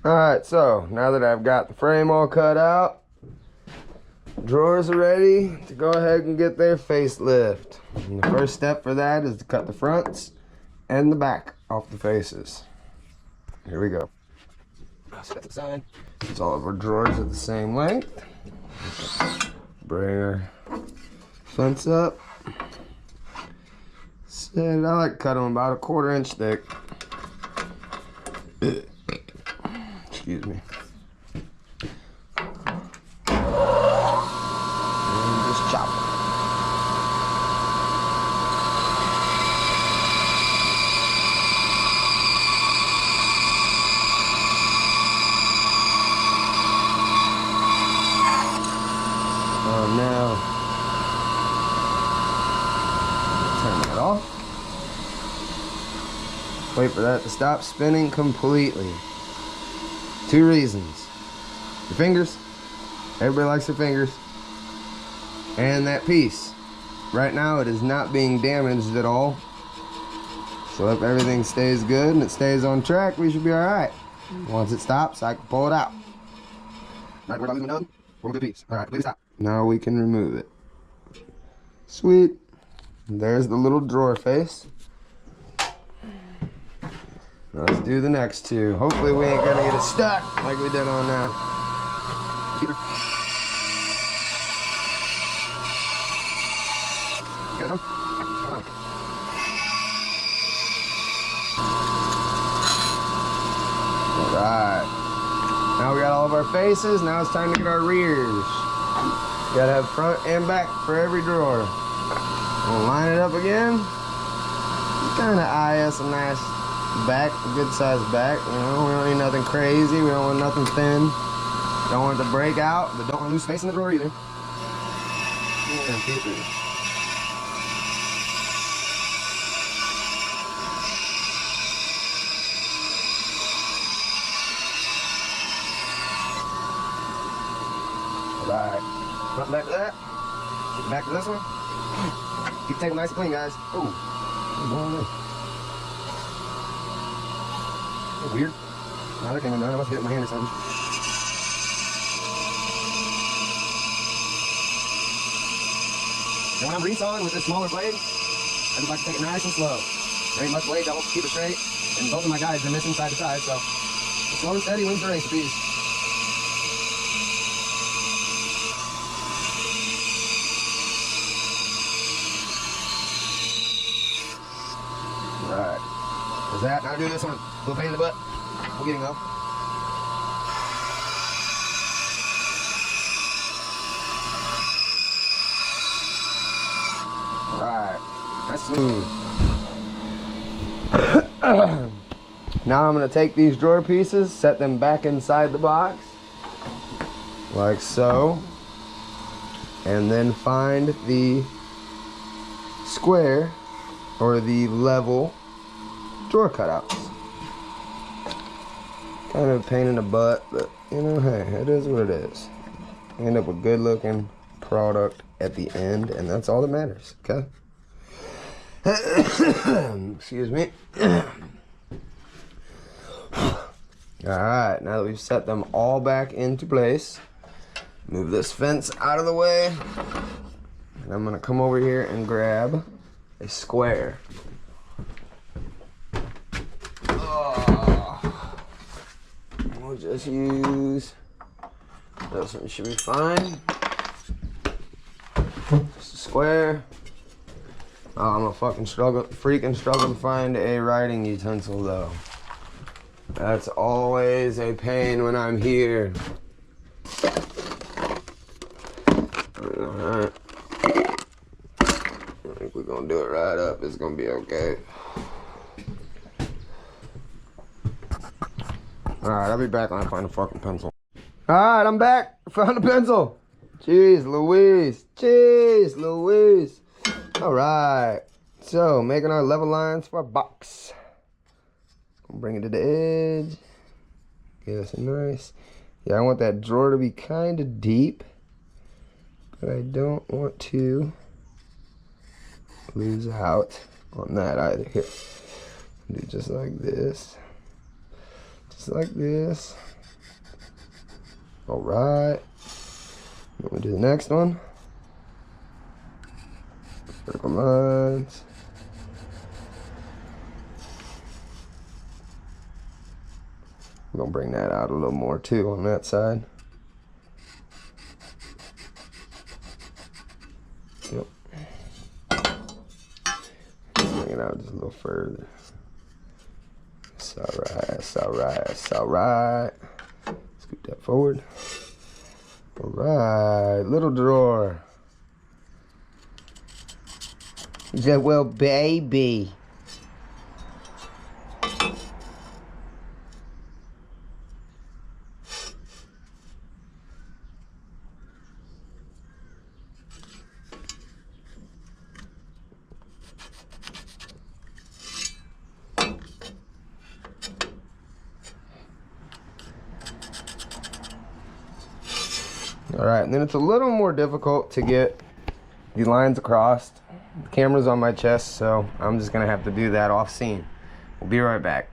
Alright, so now that I've got the frame all cut out, drawers are ready to go ahead and get their facelift. And the first step for that is to cut the fronts and the back off the faces. Here we go. Set that to the side. It's all of our drawers at the same length. Bring our fronts up. I like to cut them about 1/4 inch thick. Excuse me. And just chop it. Now, turn that off. Wait for that to stop spinning completely. 2 reasons. Your fingers. Everybody likes their fingers. And that piece. Right now it is not being damaged at all. So if everything stays good and it stays on track, we should be alright. Once it stops, I can pull it out. Not worried about losing my nub. We're a good piece. Alright, please stop. Now we can remove it. Sweet. There's the little drawer face. Now let's do the next 2. Hopefully we ain't gonna get it stuck like we did on that. Alright. Now we got all of our faces. Now it's time to get our rears. You gotta have front and back for every drawer. We'll line it up again. Just kind of eye us a nice back, a good sized back. You know, we don't need nothing crazy. We don't want nothing thin. Don't want it to break out, but don't want to lose space in the drawer either. Alright, front back to that. Get back to this one. Keep the table nice and clean, guys. Oh, weird. Now that came undone. I must hit it with my hand or something. And when I'm resawing with this smaller blade, I just like to take it nice and slow. There ain't much blade to keep it straight, and both of my guides are missing side to side, so slow and steady wins the race piece. Alright. There's that. Now do this one. A little pain in the butt. We're getting though. Alright. That's smooth. Now I'm going to take these drawer pieces, set them back inside the box. Like so. And then find the square or the level drawer cutouts. Kind of a pain in the butt, but you know, hey, it is what it is. End up with good looking product at the end, and that's all that matters, okay? Excuse me. Alright, now that we've set them all back into place, move this fence out of the way, and I'm gonna come over here and grab a square. We'll just use this one, should be fine. Just a square. Oh, I'm a freaking struggle to find a writing utensil though. That's always a pain when I'm here. Alright. I think we're gonna do it right up. It's gonna be okay. Alright, I'll be back when I find a fucking pencil. Alright, I'm back. I found a pencil. Jeez Louise. Jeez Louise. Alright. So, making our level lines for our box. Bring it to the edge. Give us a nice. Yeah, I want that drawer to be kind of deep. But I don't want to lose out on that either. Here. Do just like this. Just like this. All right. Then we do the next one. Vertical lines. I'm gonna bring that out a little more too on that side. Yep. Bring it out just a little further. It's alright, it's alright, it's alright. Scoot that forward. Alright, little drawer. He said, well, baby. All right, and then it's a little more difficult to get the lines across. The camera's on my chest, so I'm just gonna have to do that off scene. We'll be right back.